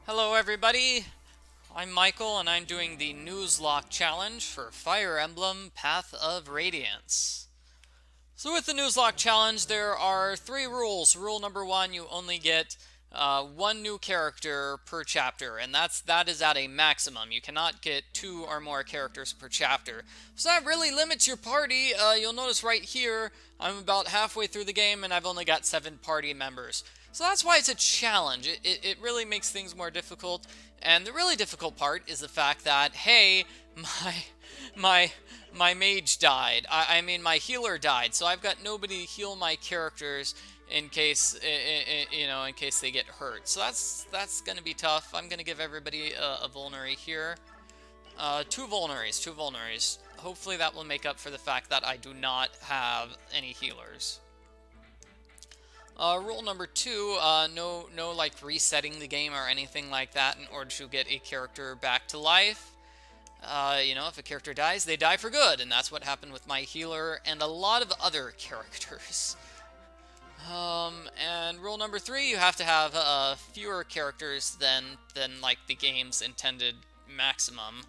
Hello everybody, I'm Michael and I'm doing the Nuzlocke challenge for Fire Emblem Path of Radiance. So with the Nuzlocke challenge there are three rules. Rule number one, you only get one new character per chapter, and that is at a maximum. You cannot get two or more characters per chapter. So that really limits your party. You'll notice right here, I'm about halfway through the game and I've only got 7 party members. So that's why it's a challenge. It really makes things more difficult. And the really difficult part is the fact that, hey, my my my mage died. I mean, my healer died, so I've got nobody to heal my characters in case in case they get hurt. So that's gonna be tough. I'm gonna give everybody a vulnerary here. Two vulneraries. Hopefully that will make up for the fact that I do not have any healers. Rule number two, no like resetting the game or anything like that in order to get a character back to life. If a character dies, they die for good, and that's what happened with my healer and a lot of other characters. And rule number three, you have to have fewer characters than like the game's intended maximum.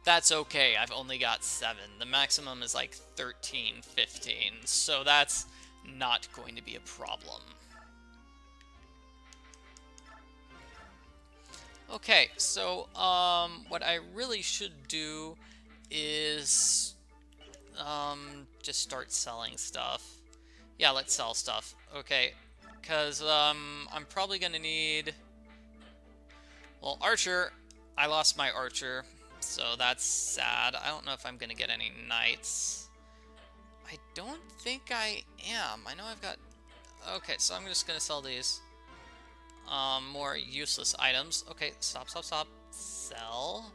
That's okay, I've only got 7. The maximum is like 13, 15, so that's not going to be a problem. Okay, so what I really should do is just start selling stuff. Yeah, let's sell stuff. Okay, because I'm probably gonna need, well, archer. I lost my archer, so that's sad. I don't know if I'm gonna get any knights. I don't think I am. I know I've got... Okay, so I'm just gonna sell these. More useless items. Okay, stop. Sell.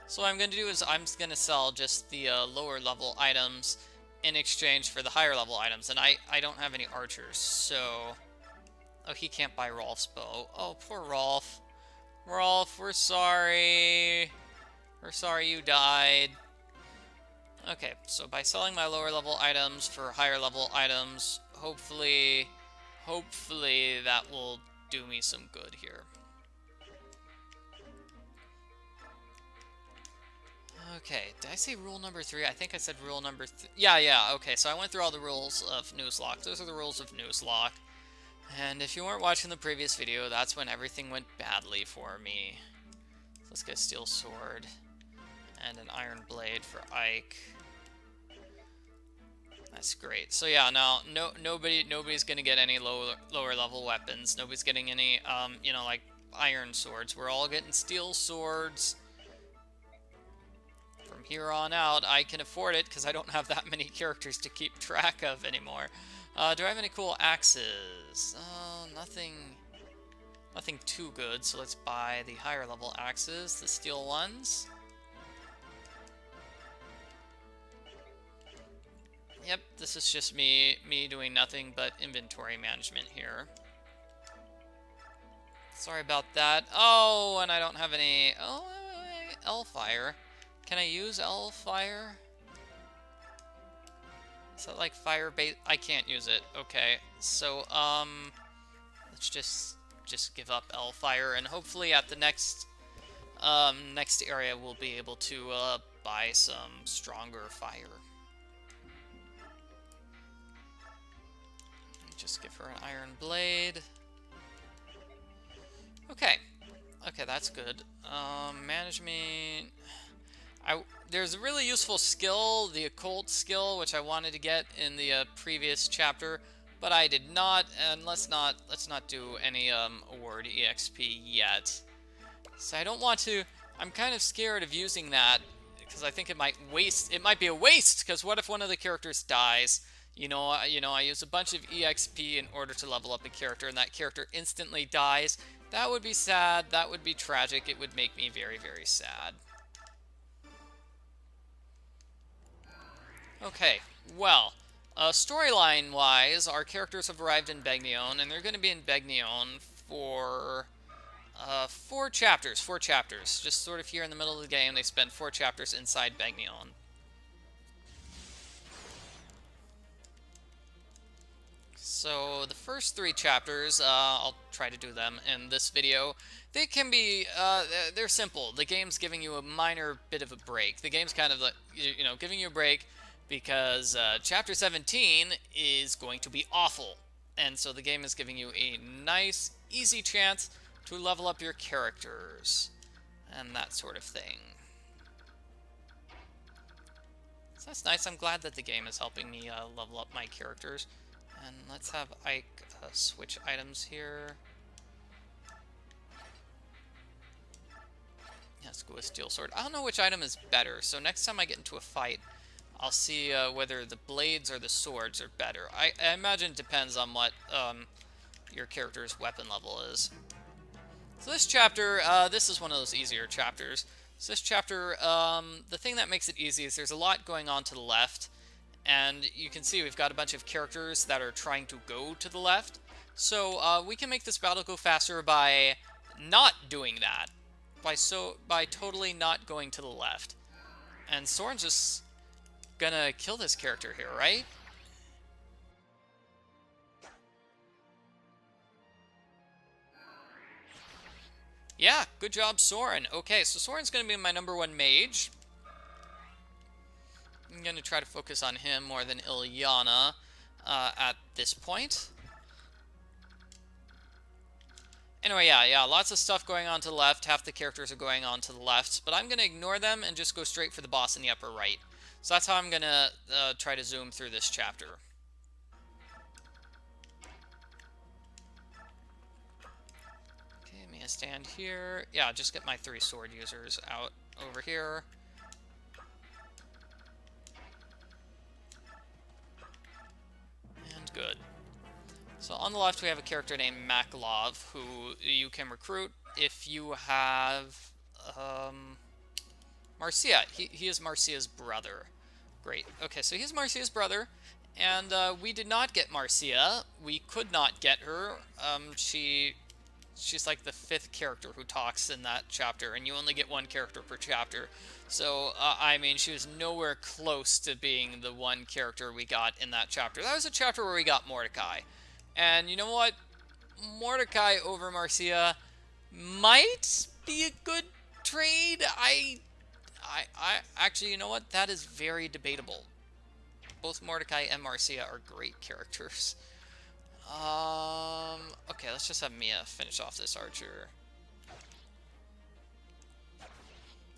So what I'm going to do is I'm going to sell just the lower level items in exchange for the higher level items. And I don't have any archers, so... Oh, he can't buy Rolf's bow. Oh, poor Rolf. Rolf, we're sorry. We're sorry you died. Okay, so by selling my lower level items for higher level items, hopefully that will do me some good here. Okay, did I say rule number 3? I think I said rule number 3. Yeah, okay, so I went through all the rules of Nuzlocke. Those are the rules of Nuzlocke. And if you weren't watching the previous video, that's when everything went badly for me. So let's get a steel sword and an iron blade for Ike. That's great. So yeah, now nobody's gonna get any lower level weapons. Nobody's getting any like iron swords. We're all getting steel swords. From here on out, I can afford it because I don't have that many characters to keep track of anymore. Do I have any cool axes? Nothing too good. So let's buy the higher level axes, the steel ones. Yep, this is just me doing nothing but inventory management here. Sorry about that. Oh, and I don't have any... Oh, L-Fire. Can I use L-Fire? Is that like fire bait? I can't use it. Okay, so, let's just give up L-Fire, and hopefully at the next area we'll be able to, buy some stronger fire. Just give her an iron blade. Okay, that's good. Management. There's a really useful skill, the occult skill, which I wanted to get in the previous chapter, but I did not. And let's not do any award EXP yet. So I don't want to. I'm kind of scared of using that because I think it might waste. It might be a waste because what if one of the characters dies? I use a bunch of EXP in order to level up a character, and that character instantly dies. That would be sad. That would be tragic. It would make me very, very sad. Okay, well, storyline-wise, our characters have arrived in Begnion, and they're going to be in Begnion for 4 chapters. 4 chapters. Just sort of here in the middle of the game, they spend 4 chapters inside Begnion. So the first 3 chapters, I'll try to do them in this video. They can be, they're simple. The game's giving you a minor bit of a break. The game's kind of like, you know, giving you a break because chapter 17 is going to be awful. And so the game is giving you a nice, easy chance to level up your characters and that sort of thing. So that's nice. I'm glad that the game is helping me level up my characters. And let's have Ike switch items here. Let's go with Steel Sword. I don't know which item is better, so next time I get into a fight, I'll see whether the blades or the swords are better. I imagine it depends on what your character's weapon level is. So this chapter, this is one of those easier chapters. So this chapter, the thing that makes it easy is there's a lot going on to the left. And you can see we've got a bunch of characters that are trying to go to the left. So we can make this battle go faster by not doing that. By totally not going to the left. And Soren's just gonna kill this character here, right? Yeah, good job, Soren. Okay, so Soren's gonna be my #1 mage. I'm going to try to focus on him more than Ilyana at this point. Anyway, yeah, lots of stuff going on to the left. Half the characters are going on to the left, but I'm going to ignore them and just go straight for the boss in the upper right. So that's how I'm going to try to zoom through this chapter. Okay, I'm going to stand here. Yeah, just get my 3 sword users out over here. Good. So on the left we have a character named Makalov who you can recruit if you have Marcia. He is Marcia's brother. Great. Okay, so he's Marcia's brother, and we did not get Marcia. We could not get her. She's like the 5th character who talks in that chapter, and you only get 1 character per chapter. So, I mean, she was nowhere close to being the 1 character we got in that chapter. That was a chapter where we got Mordecai. And you know what? Mordecai over Marcia might be a good trade. I actually, you know what? That is very debatable. Both Mordecai and Marcia are great characters. Okay, let's just have Mia finish off this archer.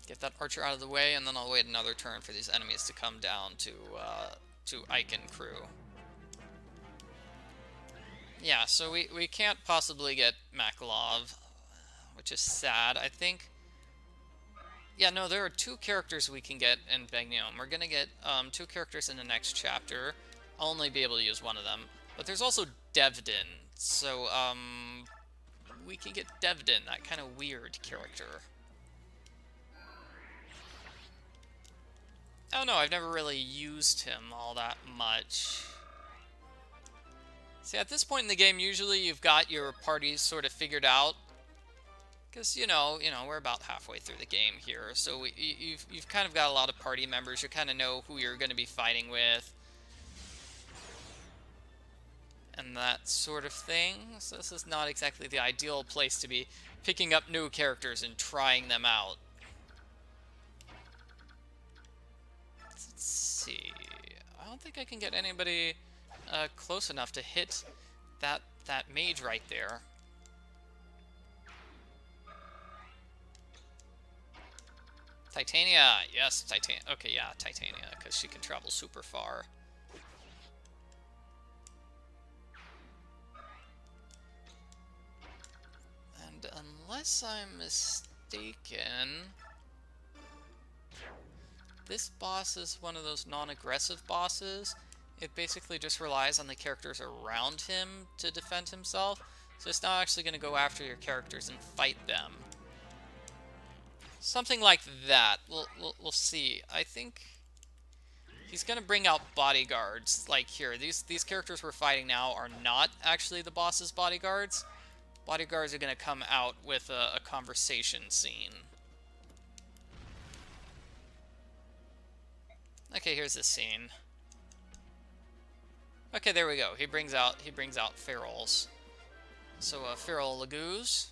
Get that archer out of the way, and then I'll wait another turn for these enemies to come down to Ike and crew. Yeah, so we can't possibly get Makalov, which is sad, I think. Yeah, no, there are 2 characters we can get in Bagneum. We're gonna get 2 characters in the next chapter. I'll only be able to use 1 of them. But there's also Devdin, so we can get Devdin, that kind of weird character. Oh no, I've never really used him all that much. See, at this point in the game, usually you've got your parties sort of figured out. Because, you know, we're about halfway through the game here, so you've kind of got a lot of party members. You kind of know who you're going to be fighting with. And that sort of thing. So this is not exactly the ideal place to be picking up new characters and trying them out. Let's see. I don't think I can get anybody close enough to hit that mage right there. Titania, yes, Titania. Okay, yeah, Titania, because she can travel super far. And unless I'm mistaken, this boss is one of those non-aggressive bosses. It basically just relies on the characters around him to defend himself. So it's not actually going to go after your characters and fight them. Something like that. We'll see. I think he's going to bring out bodyguards. Like here, these characters we're fighting now are not actually the boss's bodyguards. Bodyguards are going to come out with a conversation scene. Okay, here's the scene. Okay, there we go. He brings out ferals. So feral lagoos.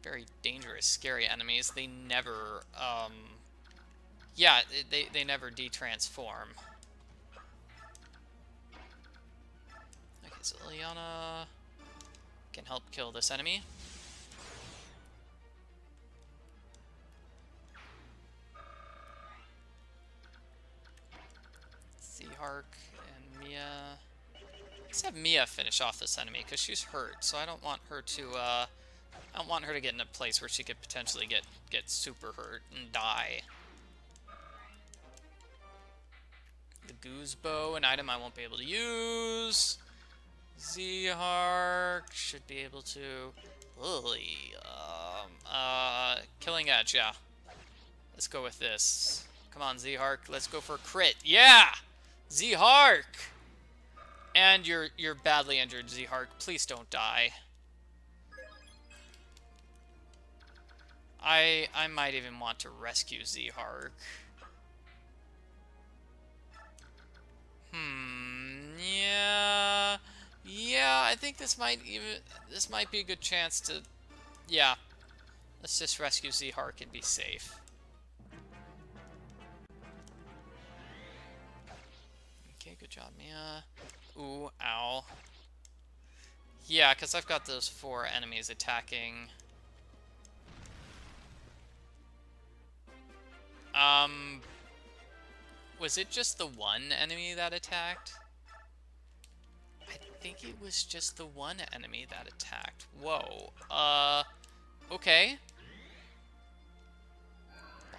Very dangerous, scary enemies. They never yeah, they never de-transform. Okay, so Ilyana can help kill this enemy. Seahark and Mia. Let's have Mia finish off this enemy because she's hurt, so I don't want her to get in a place where she could potentially get super hurt and die. The Goose Bow, an item I won't be able to use. Seahark should be able to. Lily, Killing Edge, yeah. Let's go with this. Come on, Seahark, let's go for a crit. Yeah! Seahark! And you're badly injured, Seahark. Please don't die. I might even want to rescue Seahark. Yeah. Yeah, I think this might be a good chance to, yeah. Let's just rescue Seahark and be safe. Okay, good job, Mia. Ooh, ow. Yeah, because I've got those 4 enemies attacking. Was it just the one enemy that attacked? I think it was just the one enemy that attacked. Whoa. Okay.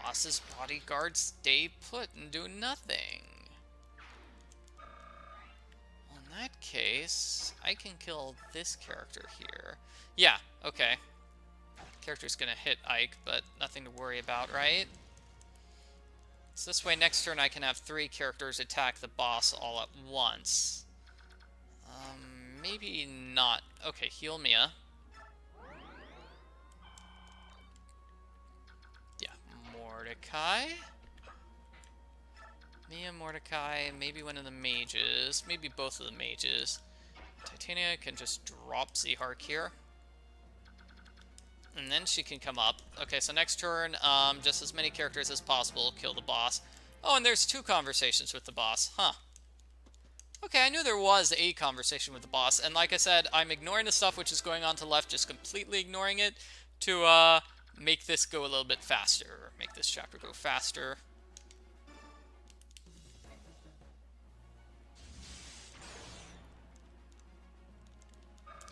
Boss's bodyguards stay put and do nothing. Well, in that case, I can kill this character here. Yeah, okay. Character's gonna hit Ike, but nothing to worry about, right? So this way, next turn I can have 3 characters attack the boss all at once. Maybe not. Okay, heal Mia. Yeah, Mordecai. Mia, Mordecai, maybe one of the mages. Maybe both of the mages. Titania can just drop Seahark here. And then she can come up. Okay, so next turn, just as many characters as possible, kill the boss. Oh, and there's 2 conversations with the boss. Huh. Okay, I knew there was a conversation with the boss, and like I said, I'm ignoring the stuff which is going on to the left, just completely ignoring it to make this go a little bit faster, make this chapter go faster.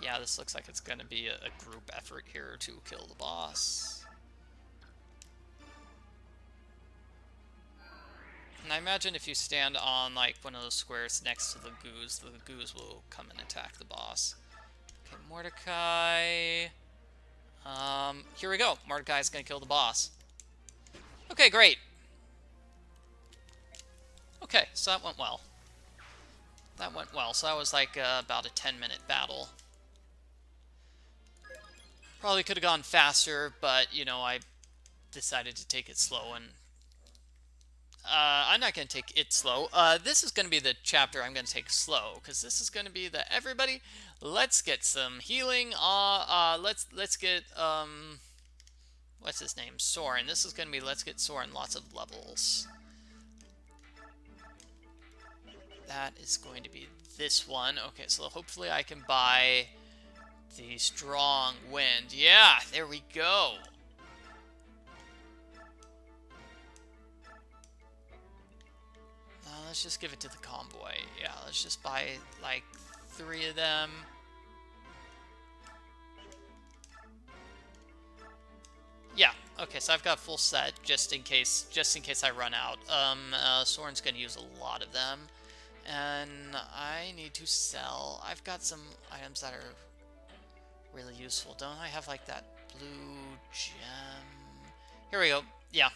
Yeah, this looks like it's going to be a group effort here to kill the boss. And I imagine if you stand on, like, one of those squares next to the goose will come and attack the boss. Okay, Mordecai. Here we go. Mordecai's gonna kill the boss. Okay, great. Okay, so that went well. That went well. So that was like about a 10-minute battle. Probably could have gone faster, but, you know, I decided to take it slow and I'm not going to take it slow. This is going to be the chapter I'm going to take slow, because this is going to be the everybody, let's get some healing. Let's get, what's his name? Soren. This is going to be let's get Soren lots of levels. That is going to be this one. Okay, so hopefully I can buy the strong wind. Yeah, there we go. Let's just give it to the convoy. Yeah, let's just buy like 3 of them. Yeah, okay, so I've got full set just in case I run out. Soren's gonna use a lot of them. And I need to sell. I've got some items that are really useful. Don't I have like that blue gem? Here we go. Yeah.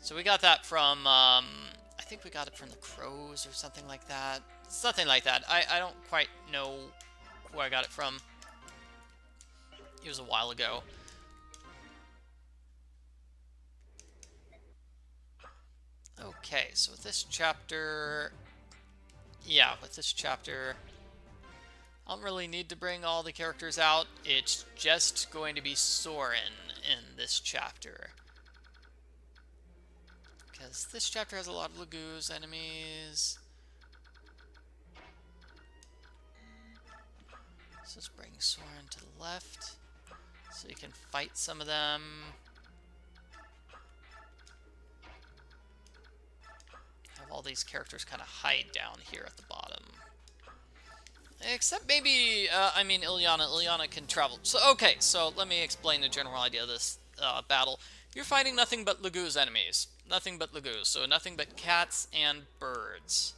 So we got that from, I think we got it from the Crows or something like that. Something like that. I don't quite know who I got it from. It was a while ago. Okay, so with this chapter... Yeah, with this chapter... I don't really need to bring all the characters out. It's just going to be Soren in this chapter. Because this chapter has a lot of Lagoos enemies. So let's bring Soren to the left so you can fight some of them. Have all these characters kind of hide down here at the bottom. Except maybe, I mean, Ilyana. Ilyana can travel. So, okay, so let me explain the general idea of this battle. You're fighting nothing but Lagoos enemies. Nothing but Lagoos. So nothing but cats and birds.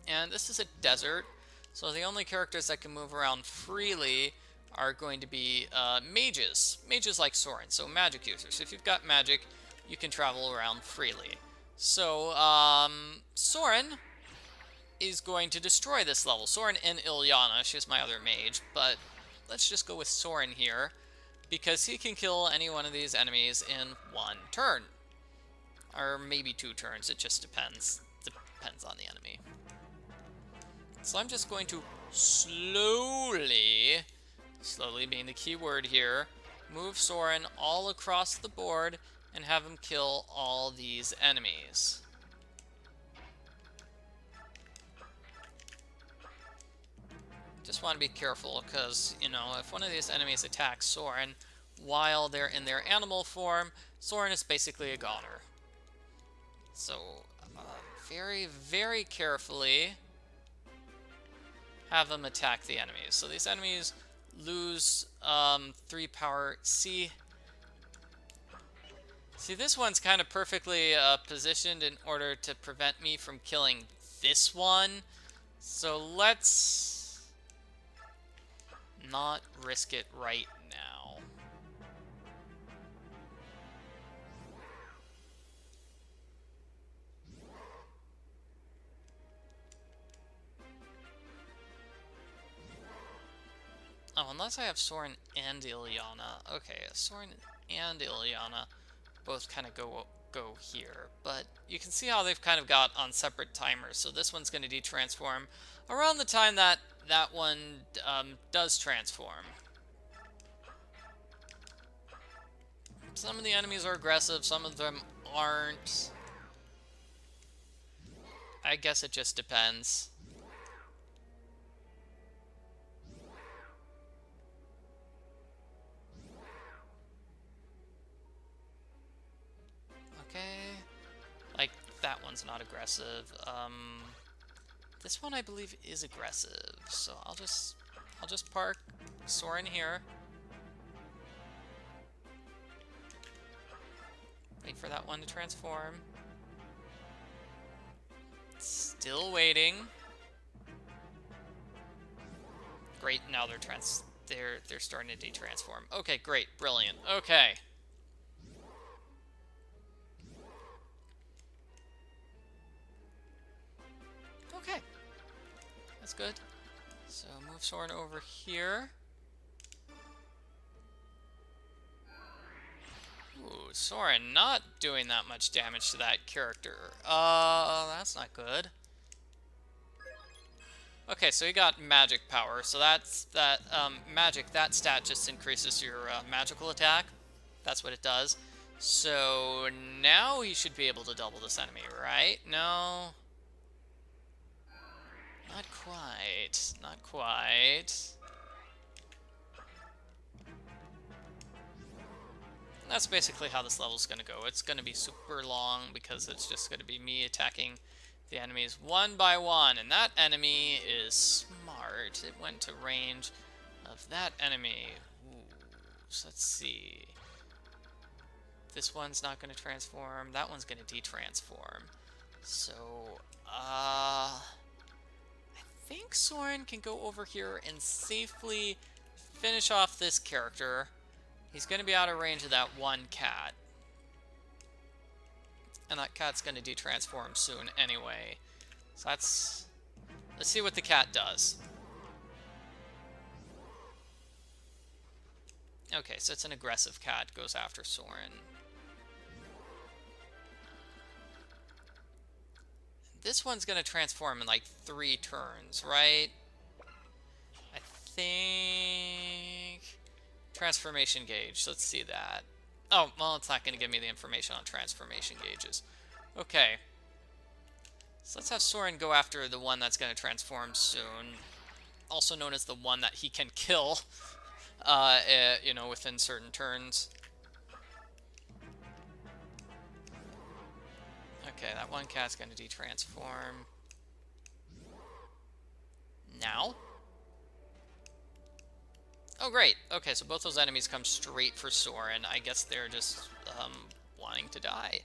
And this is a desert. So the only characters that can move around freely are going to be mages. Mages like Soren. So magic users. If you've got magic, you can travel around freely. So, Soren is going to destroy this level. Soren and Ilyana, she's my other mage, but let's just go with Soren here, because he can kill any one of these enemies in one turn. Or maybe 2 turns, it just depends. Depends on the enemy. So I'm just going to slowly being the key word here, move Soren all across the board and have him kill all these enemies. Just want to be careful because, you know, if one of these enemies attacks Soren while they're in their animal form, Soren is basically a goner. So, very, very carefully have them attack the enemies. So these enemies lose 3 power. See, this one's kind of perfectly positioned in order to prevent me from killing this one. So let's not risk it right now. Oh, unless I have Soren and Ilyana. Okay, Soren and Ilyana both kind of go here. But you can see how they've kind of got on separate timers. So this one's going to detransform around the time that one does transform. Some of the enemies are aggressive, some of them aren't. I guess it just depends. Okay. Like, that one's not aggressive. This one I believe is aggressive, so I'll just park Soren here. Wait for that one to transform. Still waiting. Great, now they're starting to de-transform. Okay, great, brilliant. Okay. Okay. That's good. So move Soren over here. Ooh, Soren not doing that much damage to that character. That's not good. Okay, so he got magic power. So that's that magic. That stat just increases your magical attack. That's what it does. So now he should be able to double this enemy, right? No. Not quite. Not quite. That's basically how this level's going to go. It's going to be super long because it's just going to be me attacking the enemies one by one. And that enemy is smart. It went to range of that enemy. Ooh, so let's see. This one's not going to transform. That one's going to de-transform. So, I think Soren can go over here and safely finish off this character. He's going to be out of range of that one cat. And that cat's going to de-transform soon anyway. So let's see what the cat does. Okay, so it's an aggressive cat. Goes after Soren. this one's going to transform in like 3 turns, right? I think... Transformation gauge. Let's see that. Oh, well, it's not going to give me the information on transformation gauges. Okay. So let's have Soren go after the one that's going to transform soon. Also known as the one that he can kill, you know, within certain turns. Okay, that one cat's going to de-transform. Now? Oh, great. Okay, so both those enemies come straight for Soren. I guess they're just wanting to die.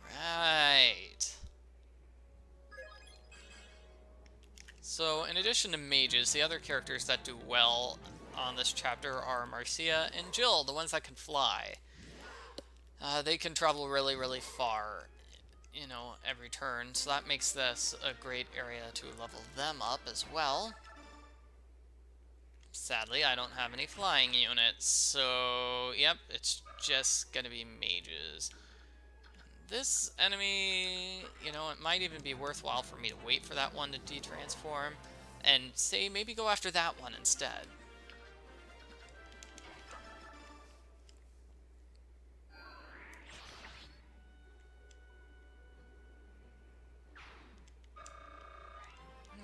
Right. So, in addition to mages, the other characters that do well on this chapter are Marcia and Jill, the ones that can fly. They can travel really, really far, you know, every turn, so that makes this a great area to level them up as well. Sadly, I don't have any flying units, so, yep, it's just gonna be mages. This enemy, you know, it might even be worthwhile for me to wait for that one to de-transform and say maybe go after that one instead.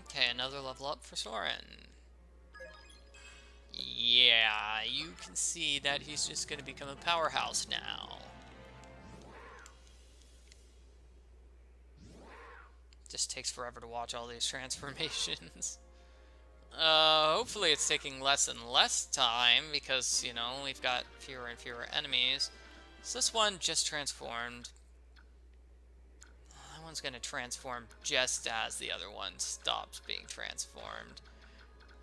Okay, another level up for Soren. Yeah, you can see that he's just going to become a powerhouse now. Just takes forever to watch all these transformations. Hopefully it's taking less and less time because, you know, we've got fewer and fewer enemies. So this one just transformed. That one's going to transform just as the other one stops being transformed.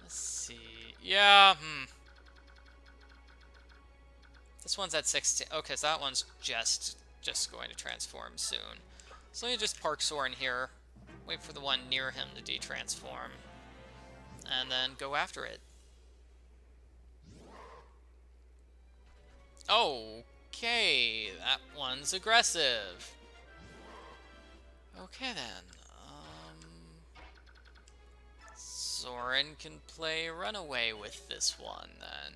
Let's see. Yeah, This one's at 16. Okay, so that one's just going to transform soon. So let me just park Soren here. Wait for the one near him to de-transform. And then go after it. Okay, that one's aggressive. Okay then. Soren can play Runaway with this one then.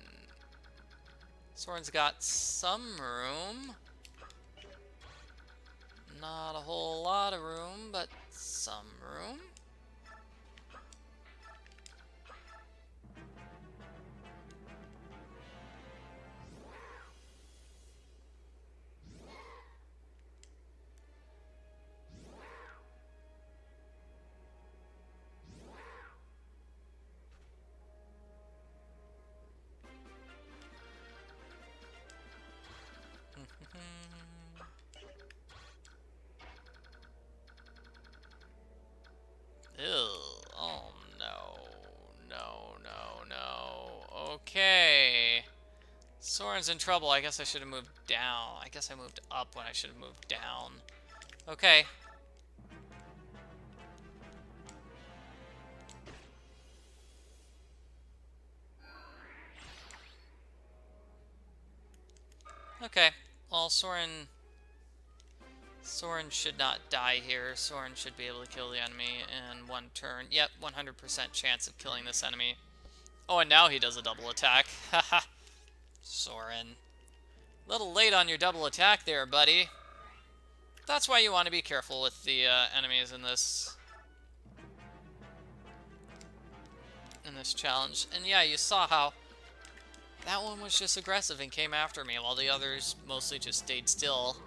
Soren's got some room. Not a whole lot of room, but some room. Ew. Oh, no. No, no, no. Okay. Soren's in trouble. I guess I should have moved down. I guess I moved up when I should have moved down. Okay. Okay. Well, Soren should not die here. Soren should be able to kill the enemy in one turn. Yep, 100% chance of killing this enemy. Oh, and now he does a double attack. Haha. Soren. A little late on your double attack there, buddy. That's why you want to be careful with the enemies in this challenge. And yeah, you saw how that one was just aggressive and came after me, while the others mostly just stayed still.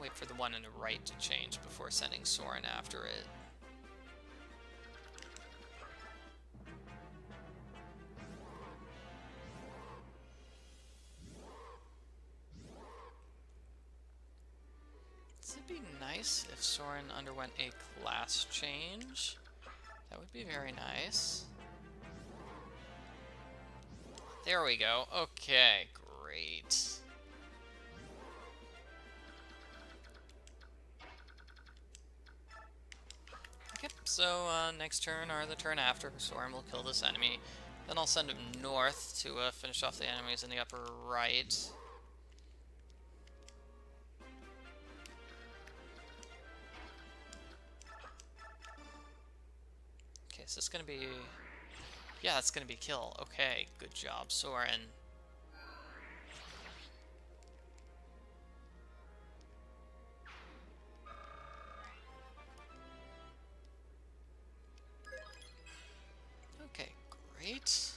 Wait for the one on the right to change before sending Soren after it. It'd be nice if Soren underwent a class change. That would be very nice. There we go. Okay, great. Okay, so next turn or the turn after, Soren will kill this enemy. Then I'll send him north to finish off the enemies in the upper right. Okay, so it's gonna be... Yeah, it's gonna be kill. Okay, good job, Soren. Okay, great.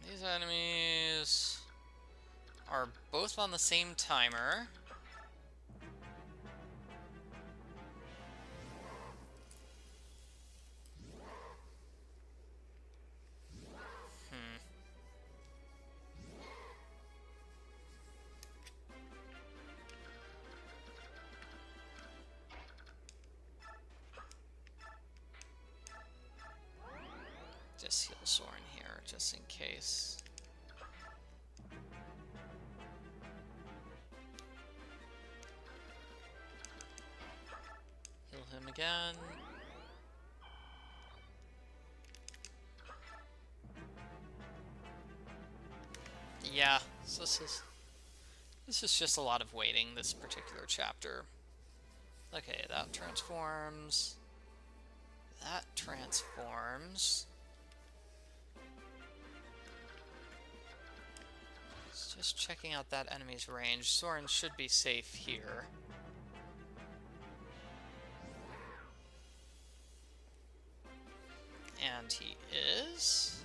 These enemies are both on the same timer. Just heal Soren here, just in case. Heal him again. Yeah, so this is just a lot of waiting, this particular chapter. Okay, that transforms. That transforms. Just checking out that enemy's range. Soren should be safe here. And he is.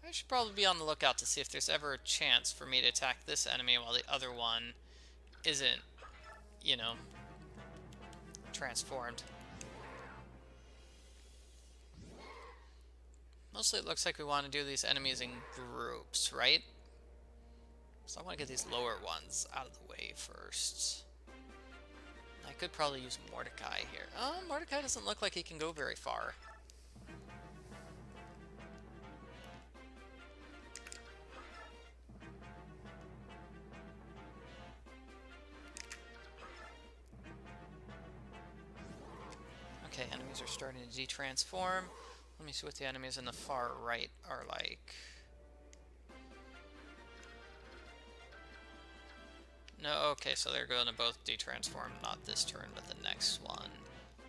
I should probably be on the lookout to see if there's ever a chance for me to attack this enemy while the other one isn't, you know, transformed. Mostly it looks like we want to do these enemies in groups, right? So I want to get these lower ones out of the way first. I could probably use Mordecai here. Oh, Mordecai doesn't look like he can go very far. Okay, enemies are starting to de-transform. Let me see what the enemies in the far right are like. No, okay, so they're going to both de-transform, not this turn, but the next one.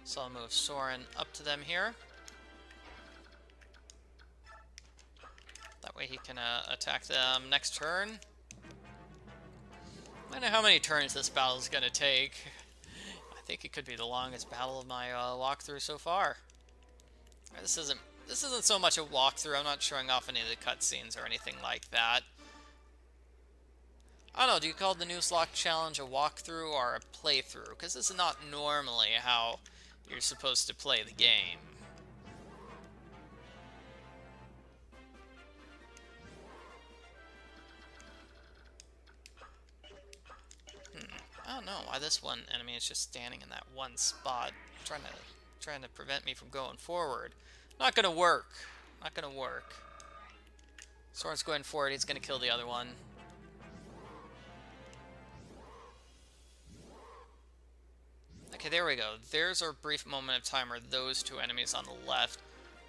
So I'll move Soren up to them here. That way he can attack them next turn. I don't know how many turns this battle is going to take. I think it could be the longest battle of my walkthrough so far. This isn't so much a walkthrough. I'm not showing off any of the cutscenes or anything like that. I don't know, do you call the Nuzlocke challenge a walkthrough or a playthrough? Because this is not normally how you're supposed to play the game. I don't know why this one enemy is just standing in that one spot, trying to prevent me from going forward. Not gonna work. Not gonna work. Soren's going forward. He's gonna kill the other one. Okay, there we go. There's our brief moment of time where those two enemies on the left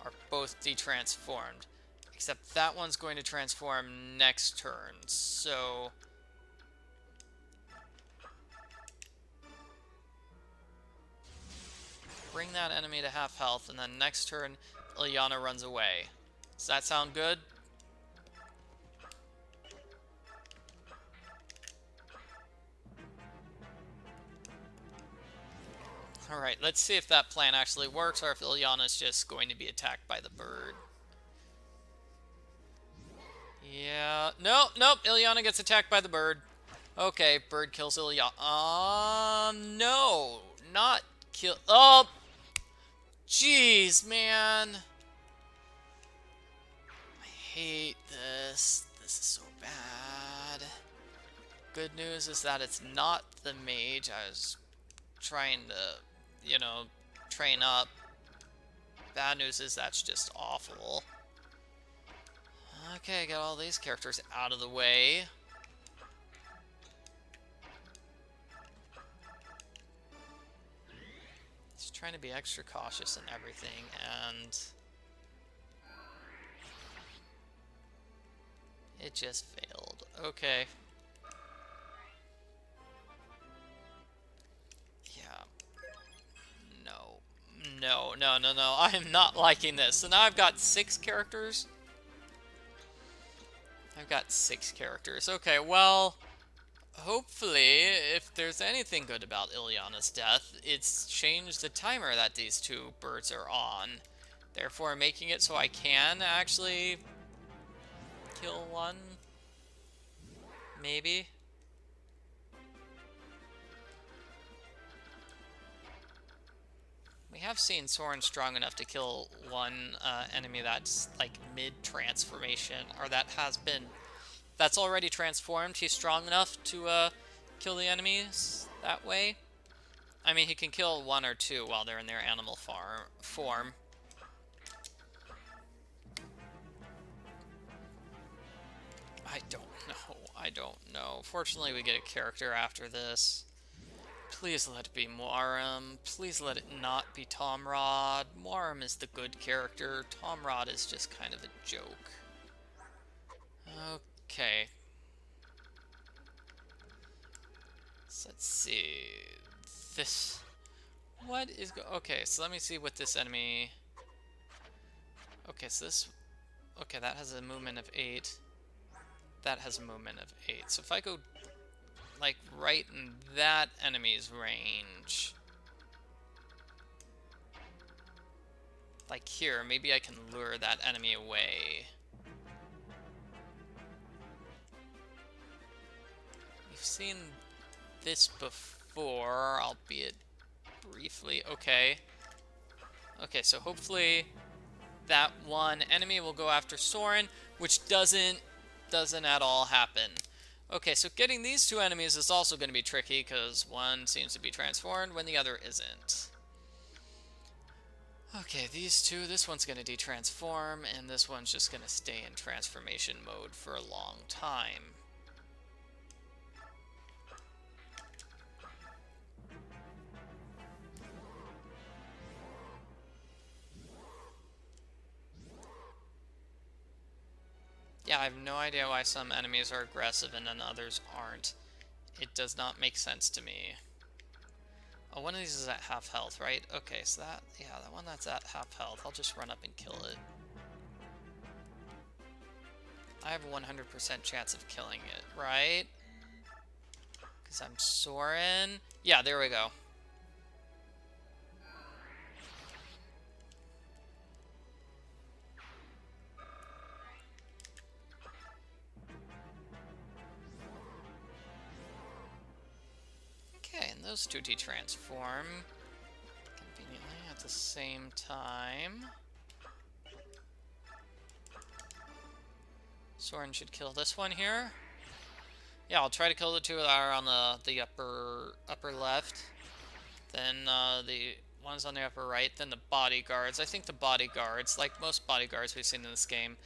are both de-transformed. Except that one's going to transform next turn, so... bring that enemy to half health, and then next turn, Ilyana runs away. Does that sound good? Alright, let's see if that plan actually works, or if Ilyana's just going to be attacked by the bird. Yeah, nope, Ilyana gets attacked by the bird. Okay, bird kills Ilyana. No, not kill. Oh, jeez, man. I hate this. This is so bad. Good news is that it's not the mage I was trying to, you know, train up. Bad news is that's just awful. Okay, got all these characters out of the way. trying to be extra cautious in everything, and it just failed. Okay. Yeah. No. No, no, no, no. I am not liking this. So now I've got 6 characters. I've got 6 characters. Okay, well, hopefully, if there's anything good about Ilyana's death, it's changed the timer that these 2 birds are on. Therefore, making it so I can actually kill one. Maybe. We have seen Soren strong enough to kill one enemy that's like mid-transformation, or that's already transformed. He's strong enough to kill the enemies that way. I mean, he can kill 1 or 2 while they're in their animal form. I don't know. I don't know. Fortunately, we get a character after this. Please let it be Muarim. Please let it not be Tomrod. Muarim is the good character. Tomrod is just kind of a joke. Okay. So let's see. This... What is... Okay, so let me see what this enemy... Okay, so this... Okay, that has a movement of 8. That has a movement of 8. So if I go, like, right in that enemy's range... Like here, maybe I can lure that enemy away. We've seen this before, albeit briefly. Okay. Okay, so hopefully that one enemy will go after Soren, which doesn't at all happen. Okay, so getting these 2 enemies is also going to be tricky, because one seems to be transformed when the other isn't. Okay, these 2, this one's going to detransform, and this one's just going to stay in transformation mode for a long time. Yeah, I have no idea why some enemies are aggressive and then others aren't. It does not make sense to me. Oh, one of these is at half health, right? Okay, so that, yeah, the one that's at half health, I'll just run up and kill it. I have a 100% chance of killing it, right? Because I'm Soren. Yeah, there we go. Okay, and those 2 detransform conveniently at the same time. Soren should kill this one here. Yeah, I'll try to kill the 2 that are on the upper left. Then the ones on the upper right. Then the bodyguards. I think the bodyguards, like most bodyguards we've seen in this game,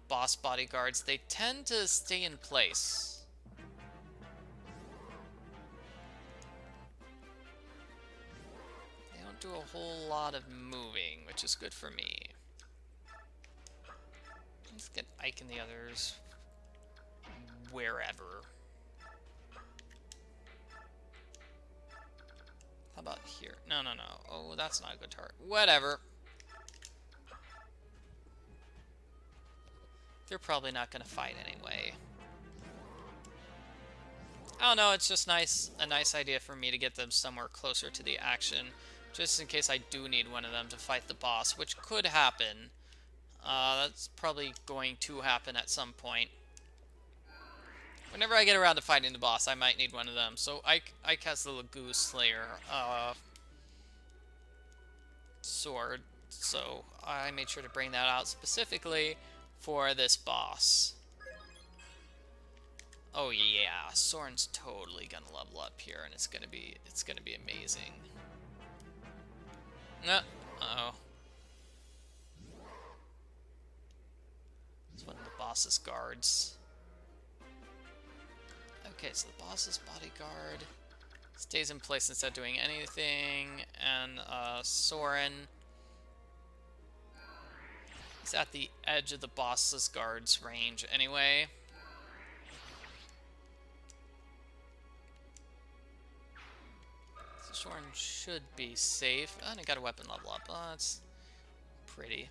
boss bodyguards, they tend to stay in place. They don't do a whole lot of moving, which is good for me. Let's get Ike and the others wherever. How about here? No, no, no. Oh, that's not a good target. Whatever. They're probably not going to fight anyway. I don't know, it's just a nice idea for me to get them somewhere closer to the action, just in case I do need one of them to fight the boss, which could happen. That's probably going to happen at some point. Whenever I get around to fighting the boss, I might need one of them. So Ike has the Lagoon Slayer sword, so I made sure to bring that out specifically for this boss. Oh yeah, Soren's totally gonna level up here, and it's gonna be amazing. Uh-oh. It's one of the boss's guards. Okay, so the boss's bodyguard Stays in place instead of doing anything. And Soren is at the edge of the bossless guard's range anyway. So Soren should be safe. And he got a weapon level up. Oh, that's pretty.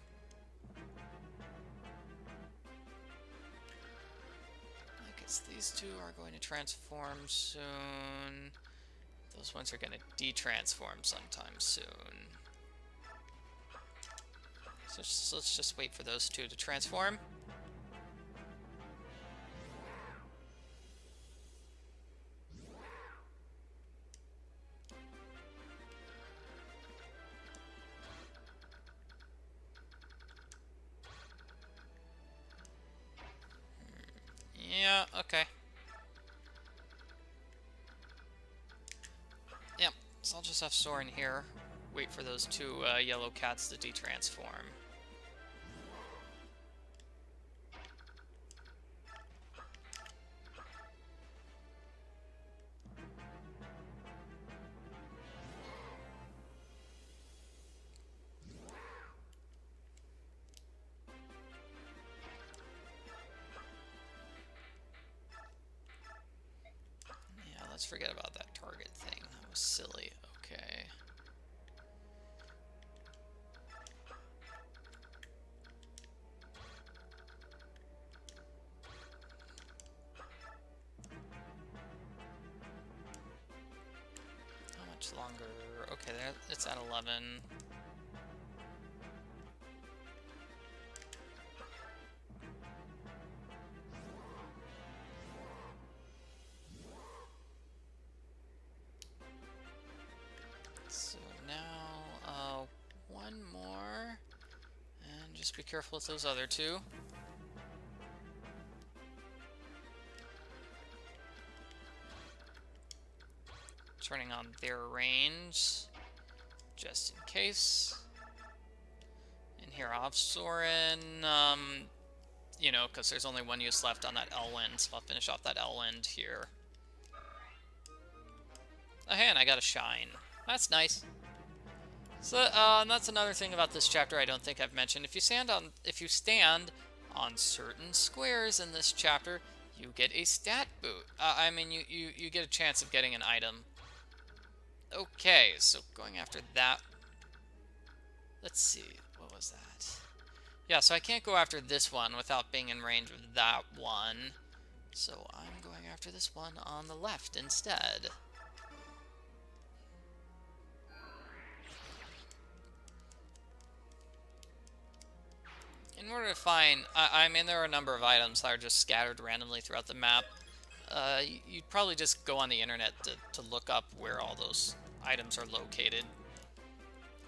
I guess these two are going to transform soon. Those ones are going to de-transform sometime soon. So let's just wait for those two to transform. Yeah, okay. Yep, so I'll just have Soren here. Wait for those two yellow cats to de-transform. Let's forget about that target thing. That was silly. Okay. How much longer? Okay, there, it's at 11. One more, and just be careful with those other two. Turning on their range, just in case. And here off Soren, you know, because there's only one use left on that Elwind, so I'll finish off that Elwind here. Oh, hey, and I got a Shine. That's nice. So, and that's another thing about this chapter I don't think I've mentioned. If you stand on certain squares in this chapter, you get a stat boot. I mean, you get a chance of getting an item. Okay, so going after that. Let's see, what was that? Yeah, so I can't go after this one without being in range of that one. So I'm going after this one on the left instead. In order to find, I mean, there are a number of items that are just scattered randomly throughout the map. You'd probably just go on the internet to look up where all those items are located.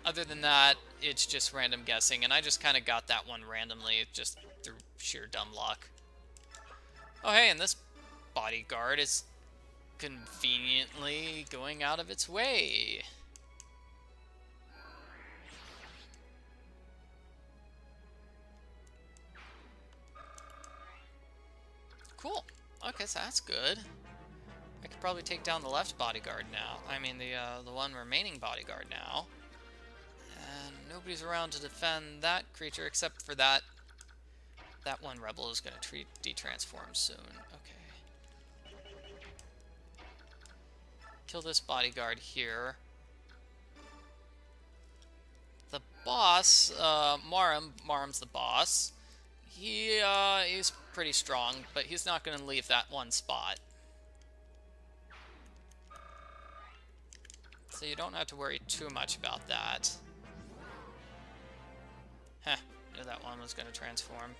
Other than that, it's just random guessing, and I just kind of got that one randomly, just through sheer dumb luck. Oh, hey, and this bodyguard is conveniently going out of its way. Cool. Okay, so that's good. I could probably take down the left bodyguard now. I mean, the one remaining bodyguard now. And nobody's around to defend that creature except for that one rebel is going to de-transform soon. Okay. Kill this bodyguard here. The boss, Muarim's the boss. He's pretty strong, but he's not going to leave that one spot. So you don't have to worry too much about that. Heh, knew that one was going to transform.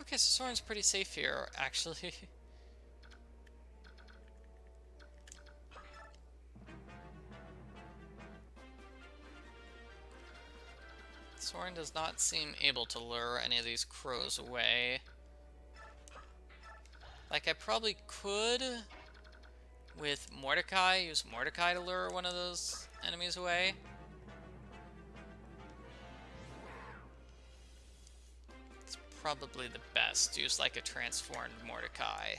Okay, so Soren's pretty safe here, actually. Soren does not seem able to lure any of these crows away. Like, I probably could, with Mordecai, use Mordecai to lure one of those enemies away. It's probably the best. Use, like, a transformed Mordecai.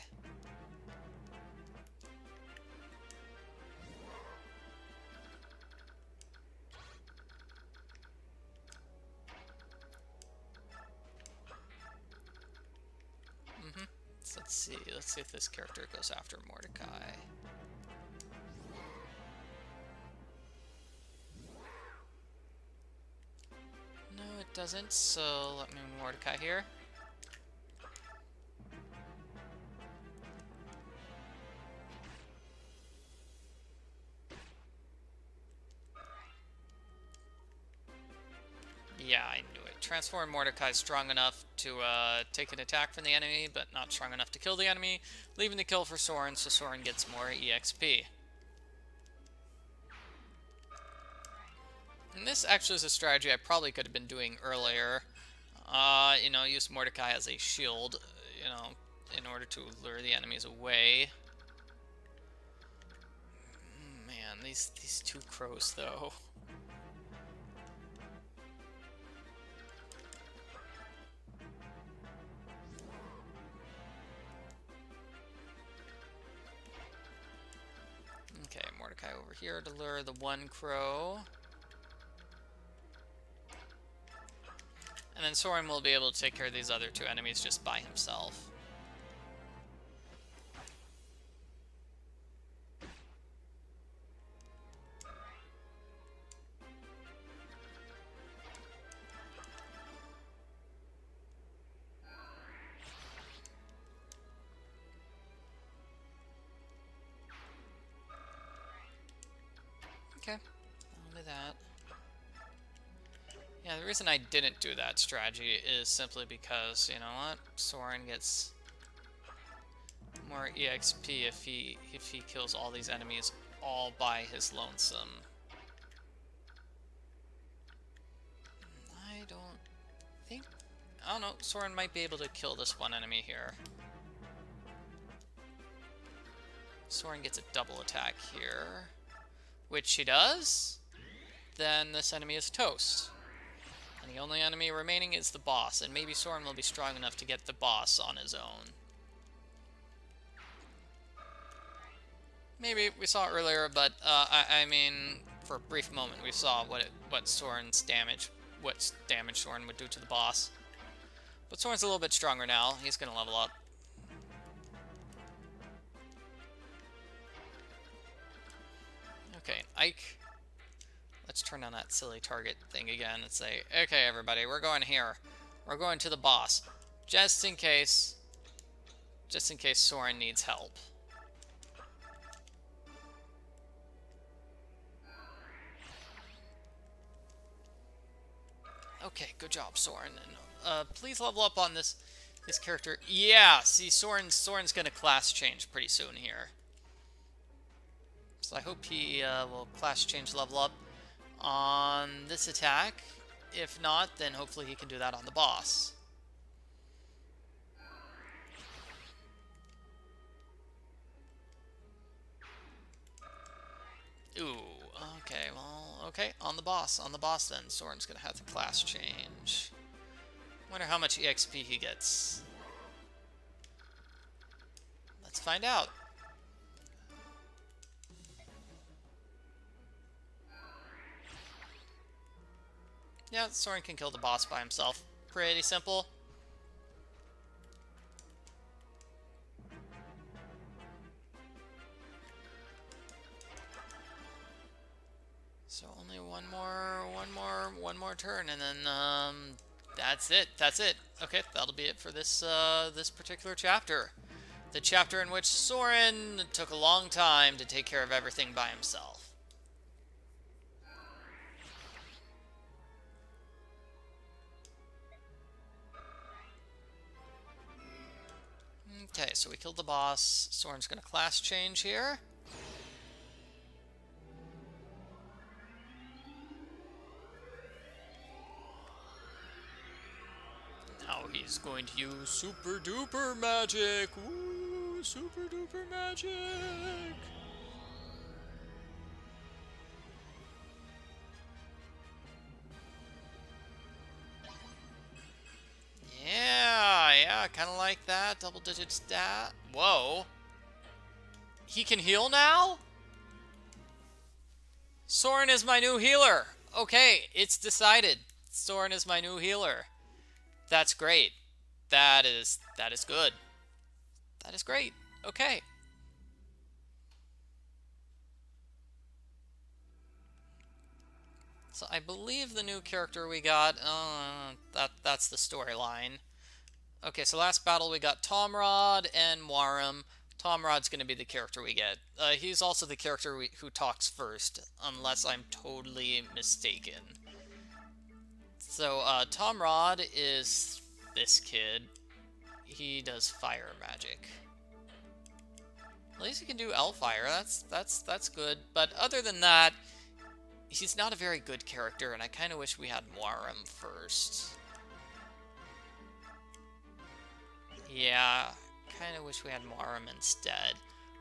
see. Let's see if this character goes after Mordecai. No, it doesn't. So let me Mordecai here. Yeah, I knew it. Transform Mordecai strong enough to take an attack from the enemy, but not strong enough to kill the enemy, leaving the kill for Soren, so Soren gets more EXP. And this actually is a strategy I probably could have been doing earlier. You know, use Mordecai as a shield, you know, in order to lure the enemies away. Man, these two crows, though. Okay, Mordecai over here to lure the one crow. And then Soren will be able to take care of these other two enemies just by himself. Okay, I'll do that. Yeah, the reason I didn't do that strategy is simply because, you know what, Soren gets more EXP if he kills all these enemies all by his lonesome. I don't know, Soren might be able to kill this one enemy here. Soren gets a double attack here, which he does. Then this enemy is toast. And the only enemy remaining is the boss, and maybe Soren will be strong enough to get the boss on his own. Maybe we saw it earlier, but I mean, for a brief moment, we saw what damage Soren would do to the boss. But Soren's a little bit stronger now. He's gonna level up. Okay, Ike. Let's turn on that silly target thing again and say, okay, everybody, we're going here. We're going to the boss. Just in case Soren needs help. Okay, good job, Soren. And please level up on this character. Yeah, see, Soren's gonna class change pretty soon here. So I hope he will class change level up on this attack. If not, then hopefully he can do that on the boss. Ooh, okay, well, okay, on the boss then. Soren's gonna have the class change. Wonder how much EXP he gets. Let's find out. Yeah, Soren can kill the boss by himself. Pretty simple. So only one more turn, and then that's it. Okay, that'll be it for this this particular chapter. The chapter in which Soren took a long time to take care of everything by himself. Okay, so we killed the boss. Soren's gonna class change here. Now he's going to use super duper magic. Woo, super duper magic. Yeah, kind of like that. Double-digit stat. Whoa. He can heal now? Soren is my new healer. Okay, it's decided. Soren is my new healer. That's great. That is good. That is great. Okay. So I believe the new character we got, that's the storyline. Okay, so last battle we got Tomrod and Muarim. Tomrod's going to be the character we get. He's also the character who talks first, unless I'm totally mistaken. So Tomrod is this kid. He does fire magic. At least he can do Elfire. That's good. But other than that, he's not a very good character, and I kind of wish we had Muarim first. Yeah, kind of wish we had Muarim instead.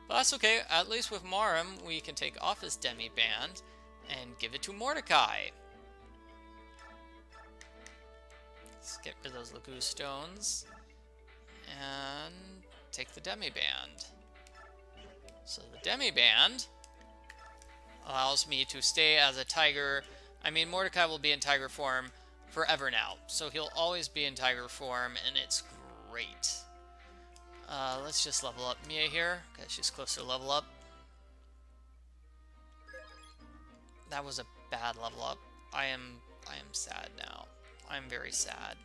But that's okay. At least with Muarim, we can take off his demi-band and give it to Mordecai. Let's get rid of those Lagu stones and take the demi-band. So the demi-band allows me to stay as a tiger. I mean, Mordecai will be in tiger form forever now, so he'll always be in tiger form, and it's great. Let's just level up Mia here, because she's close to level up. That was a bad level up. I am sad now. I'm very sad.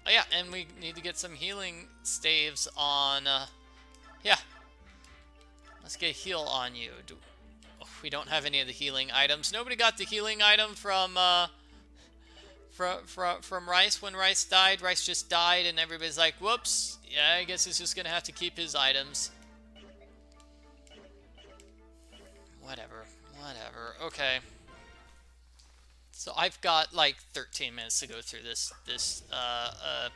Oh yeah, and we need to get some healing staves on, yeah. Let's get a heal on you. We don't have any of the healing items. Nobody got the healing item from Rice when Rice died. Rice just died, and everybody's like, whoops. Yeah, I guess he's just gonna have to keep his items. Whatever. Okay. So I've got like 13 minutes to go through this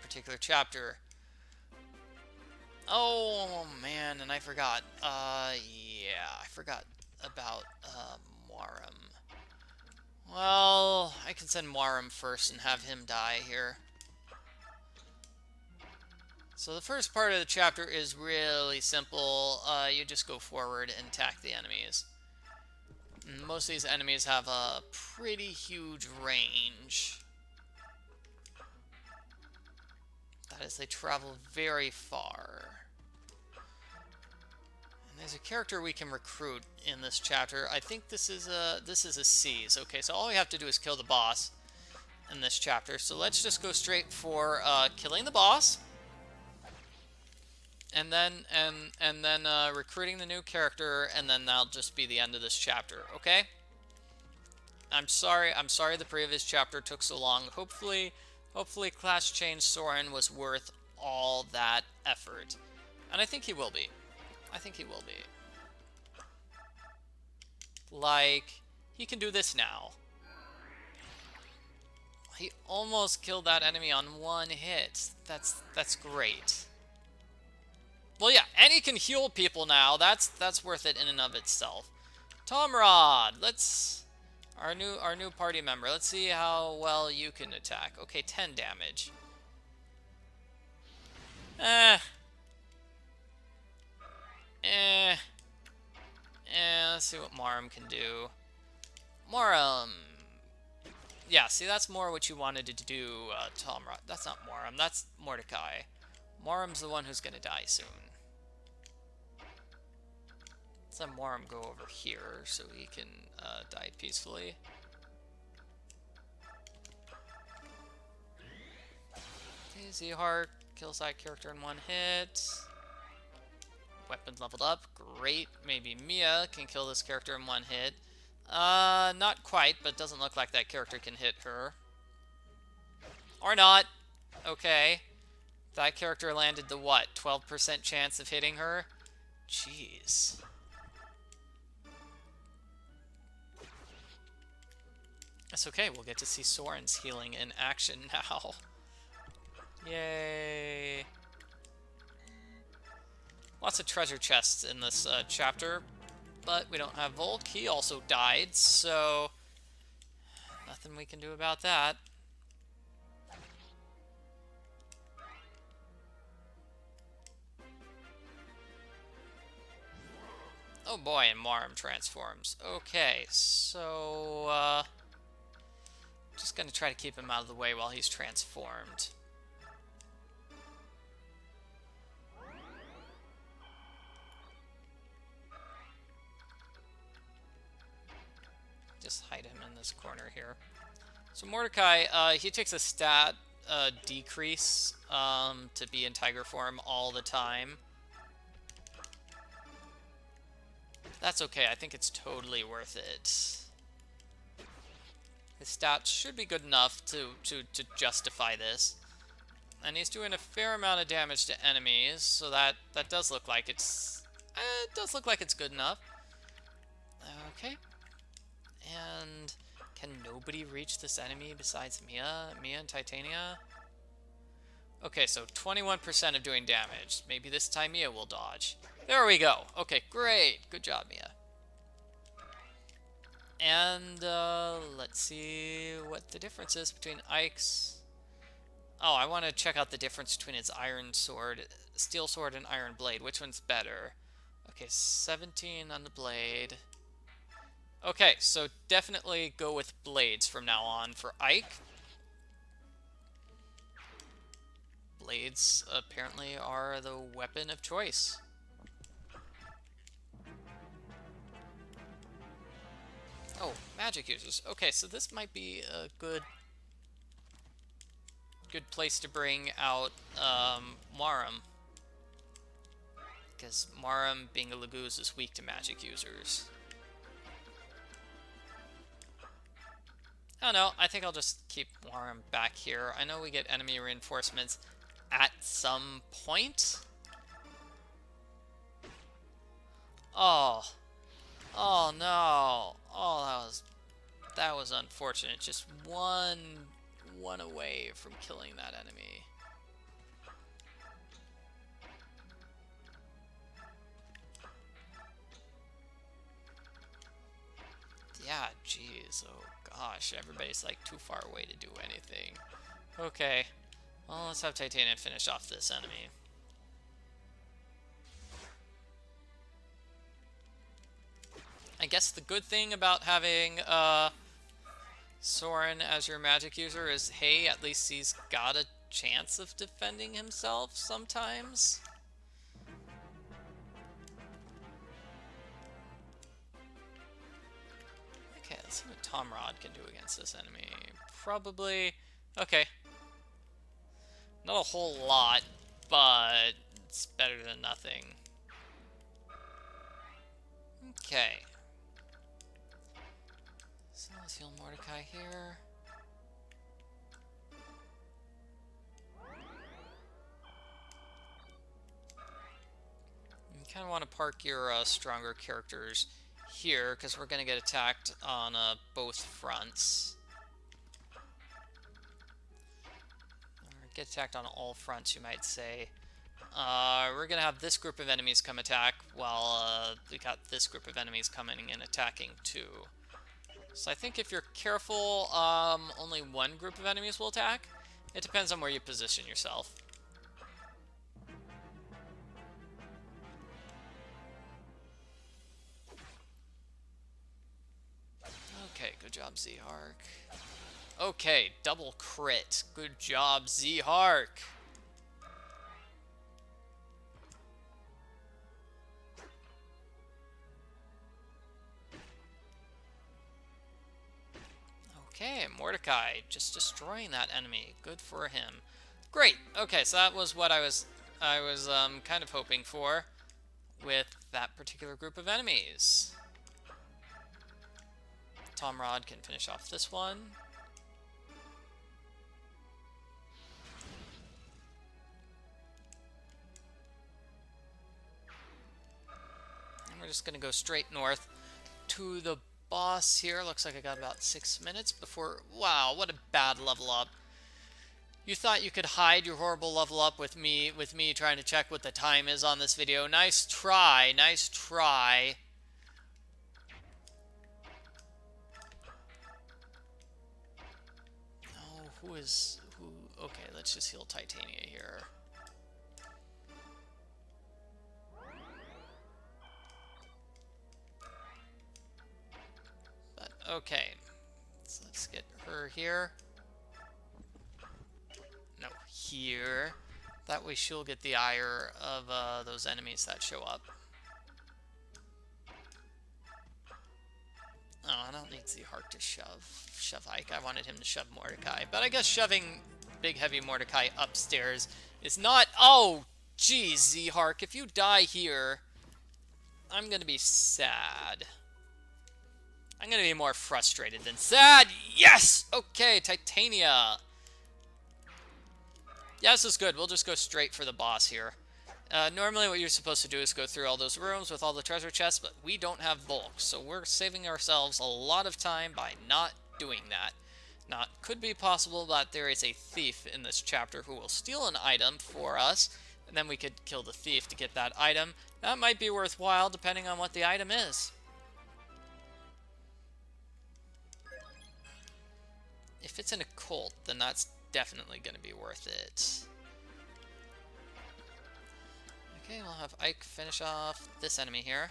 particular chapter. Oh man, and I forgot. Yeah, I forgot about Muarim. Well, I can send Muarim first and have him die here. So the first part of the chapter is really simple. You just go forward and attack the enemies. Most of these enemies have a pretty huge range. That is, they travel very far. And there's a character we can recruit in this chapter. I think this is a C's. Okay, so all we have to do is kill the boss in this chapter. So let's just go straight for killing the boss. And then recruiting the new character, and then that'll just be the end of this chapter, okay? I'm sorry the previous chapter took so long. Hopefully Class Change Soren was worth all that effort. And I think he will be. Like, he can do this now. He almost killed that enemy on one hit. That's great. Well, yeah, and he can heal people now. That's worth it in and of itself. Tomrod, our new party member. Let's see how well you can attack. Okay, 10 damage. Let's see what Muarim can do. Muarim. Yeah, see, that's more what you wanted to do, Tomrod. That's not Muarim, that's Mordecai. Muarim's the one who's gonna die soon. Let's have Muarim go over here so he can die peacefully. Easy Heart kills that character in one hit. Weapon leveled up, great. Maybe Mia can kill this character in one hit. Not quite, but doesn't look like that character can hit her. Or not. Okay. That character landed the what? 12% chance of hitting her? Jeez. That's okay, we'll get to see Soren's healing in action now. Yay. Lots of treasure chests in this chapter, but we don't have Volk. He also died, so nothing we can do about that. Oh boy, and Muarim transforms. Okay, so just gonna try to keep him out of the way while he's transformed. just hide him in this corner here. So Mordecai, he takes a stat decrease to be in tiger form all the time. That's okay. I think it's totally worth it. His stats should be good enough to justify this. And he's doing a fair amount of damage to enemies, so that does look like it's good enough. Okay. And can nobody reach this enemy besides Mia and Titania? Okay, so 21% of doing damage. Maybe this time Mia will dodge. There we go. Okay, great. Good job, Mia. And let's see what the difference is between Ike's. Oh, I want to check out the difference between its iron sword, steel sword, and iron blade. Which one's better? Okay, 17 on the blade. Okay, so definitely go with blades from now on for Ike. Blades apparently are the weapon of choice. Oh, magic users. Okay, so this might be a good place to bring out Muarim. Because Muarim, being a Laguz, is weak to magic users. I don't know, I think I'll just keep Muarim back here. I know we get enemy reinforcements at some point. Oh. Oh no. Oh, that was unfortunate. Just one away from killing that enemy. Yeah, jeez. Oh gosh, everybody's like too far away to do anything. Okay. Well, let's have Titania finish off this enemy. I guess the good thing about having Soren as your magic user is, hey, at least he's got a chance of defending himself sometimes. Okay, let's see what Tomrod can do against this enemy. Probably... okay. Not a whole lot, but it's better than nothing. Okay. So let's heal Mordecai here. You kind of want to park your stronger characters here, because we're going to get attacked on both fronts. Or get attacked on all fronts, you might say. We're going to have this group of enemies come attack, while we got this group of enemies coming and attacking too. So I think if you're careful, only one group of enemies will attack. It depends on where you position yourself. Okay, good job, Z-Hark. Okay, double crit. Good job, Z-Hark. Okay, Mordecai just destroying that enemy. Good for him. Great. Okay, so that was what I was kind of hoping for with that particular group of enemies. Tomrod can finish off this one. And we're just going to go straight north to the boss here. Looks like I got about 6 minutes before... wow, what a bad level up. You thought you could hide your horrible level up with me trying to check what the time is on this video. Nice try, nice try. Oh, who? Okay, let's just heal Titania here. But, okay. So let's get her here. No, here. That way she'll get the ire of those enemies that show up. Oh, I don't need Z-Hark to shove Ike. I wanted him to shove Mordecai. But I guess shoving big heavy Mordecai upstairs is not... Oh, geez, Z-Hark. If you die here, I'm going to be sad. I'm going to be more frustrated than sad. Yes! Okay, Titania. Yeah, this is good. We'll just go straight for the boss here. Normally what you're supposed to do is go through all those rooms with all the treasure chests, but we don't have bulk, so we're saving ourselves a lot of time by not doing that. Now, it could be possible that there is a thief in this chapter who will steal an item for us, and then we could kill the thief to get that item. That might be worthwhile, depending on what the item is. If it's an occult, then that's definitely going to be worth it. Okay, we'll have Ike finish off this enemy here.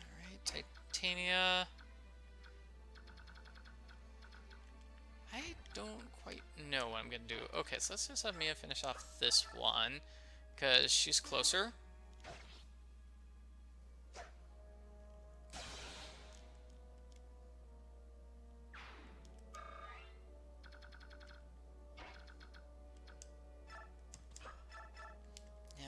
Alright, Titania. I don't quite know what I'm going to do. Okay, so let's just have Mia finish off this one, because she's closer.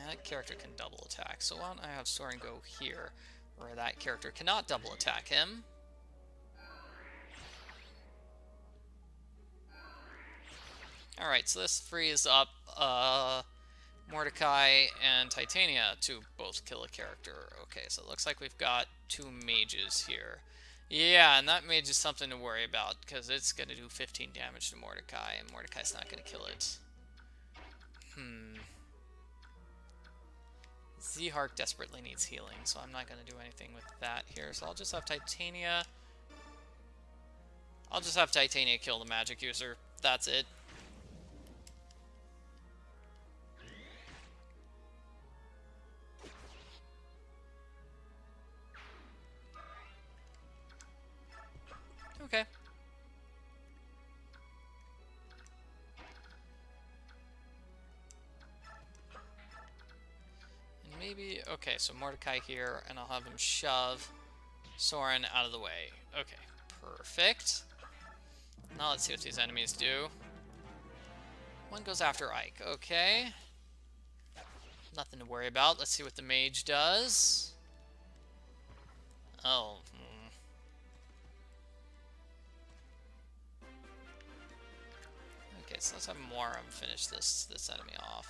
That character can double attack, so why don't I have Soren go here, where that character cannot double attack him. Alright, so this frees up Mordecai and Titania to both kill a character. Okay, so it looks like we've got 2 mages here. Yeah, and that mage is something to worry about, because it's going to do 15 damage to Mordecai, and Mordecai's not going to kill it. Z-Hark desperately needs healing, so I'm not going to do anything with that here. So I'll just have Titania... kill the magic user. That's it. Okay. And maybe... Okay, so Mordecai here, and I'll have him shove Soren out of the way. Okay, perfect. Now let's see what these enemies do. One goes after Ike. Okay. Nothing to worry about. Let's see what the mage does. Oh. Okay, so let's have Muarim finish this enemy off.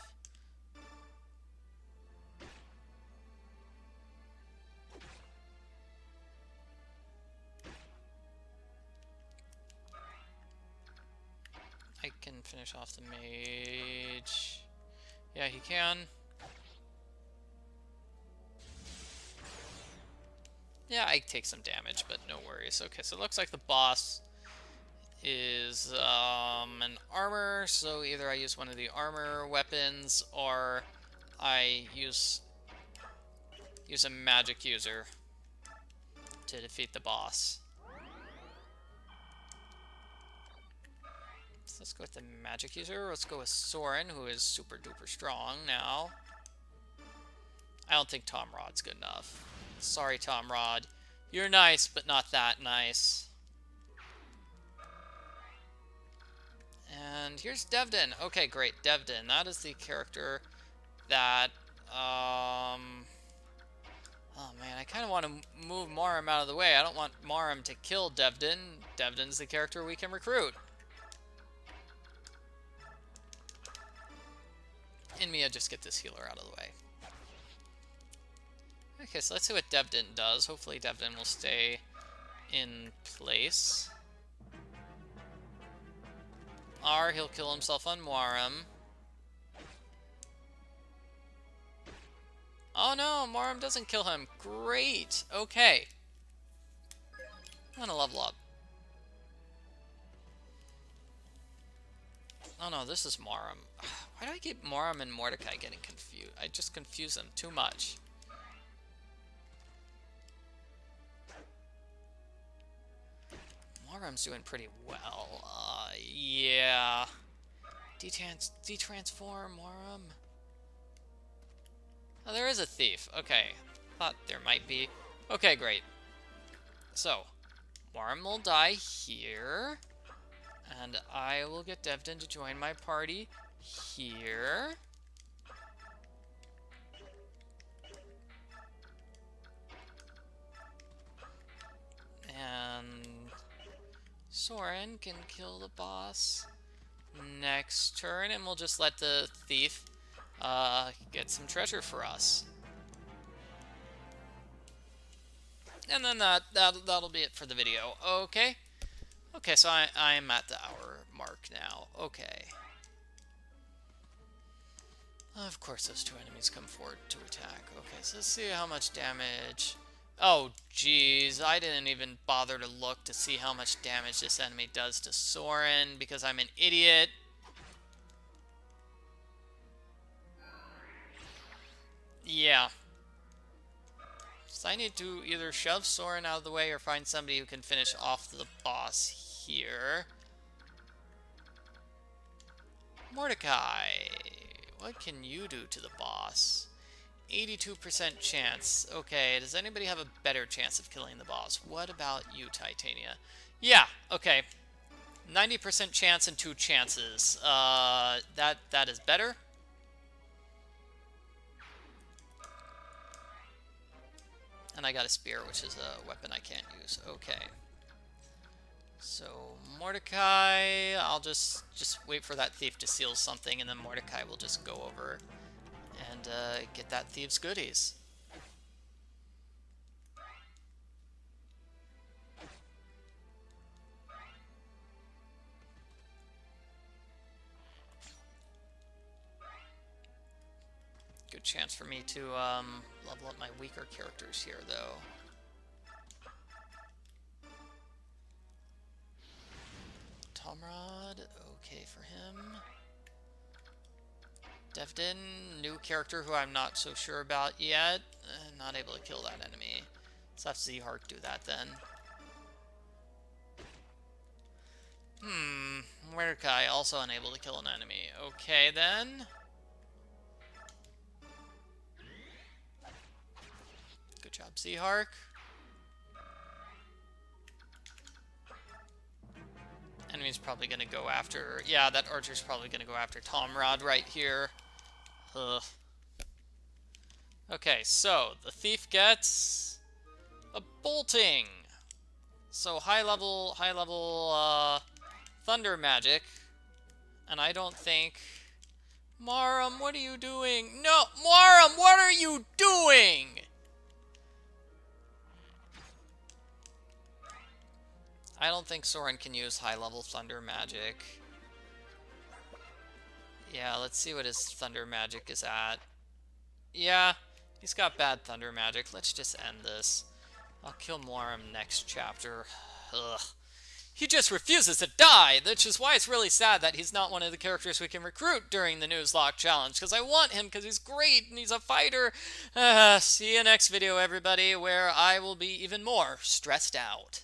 I can finish off the mage. Yeah, he can. Yeah, I take some damage, but no worries. Okay, so it looks like the boss is an armor, so either I use one of the armor weapons or I use a magic user to defeat the boss. So let's go with the magic user. Let's go with Soren, who is super duper strong now. I don't think Tomrod's good enough. Sorry, Tomrod. You're nice, but not that nice. And here's Devdin. Okay, great. Devdin. That is the character that... Oh, man. I kind of want to move Muarim out of the way. I don't want Muarim to kill Devdin. Devdin's the character we can recruit. And Mia, just get this healer out of the way. Okay, so let's see what Devdin does. Hopefully Devdin will stay in place. Or he'll kill himself on Muarim. Oh no, Muarim doesn't kill him. Great. Okay. I'm gonna level up. Oh no, this is Muarim. Why do I keep Muarim and Mordecai getting confused? I just confuse them too much. Muarim's doing pretty well. Yeah. Detransform, Muarim. Oh, there is a thief. Okay. Thought there might be. Okay, great. So, Muarim will die here. And I will get Devdin to join my party here. And Soren can kill the boss next turn, and we'll just let the thief get some treasure for us. And then that'll be it for the video. Okay. Okay, so I'm at the hour mark now. Okay. Of course, those two enemies come forward to attack. Okay, so let's see how much damage. Oh, jeez. I didn't even bother to look to see how much damage this enemy does to Soren because I'm an idiot. Yeah. So I need to either shove Soren out of the way or find somebody who can finish off the boss here. Mordecai, what can you do to the boss? 82% chance. Okay, does anybody have a better chance of killing the boss? What about you, Titania? Yeah, okay. 90% chance and 2 chances. That is better. And I got a spear, which is a weapon I can't use. Okay. So, Mordecai, I'll just wait for that thief to seal something, and then Mordecai will just go over and get that thief's goodies. Good chance for me to level up my weaker characters here, though. Tomrod, okay for him. Devdin, new character who I'm not so sure about yet. Not able to kill that enemy. Let's have Zehark do that then. Mordecai, also unable to kill an enemy. Okay then. Good job, Zehark. Enemy's probably going to go after... Yeah, that archer's probably going to go after Tomrod right here. Ugh. Okay, so the thief gets a bolting. So high level thunder magic. And I don't think... Muarim, what are you doing? No, Muarim, what are you doing? I don't think Soren can use high-level thunder magic. Yeah, let's see what his thunder magic is at. Yeah, he's got bad thunder magic. Let's just end this. I'll kill Muarim next chapter. Ugh. He just refuses to die, which is why it's really sad that he's not one of the characters we can recruit during the Nuzlocke challenge, because I want him because he's great and he's a fighter. See you next video, everybody, where I will be even more stressed out.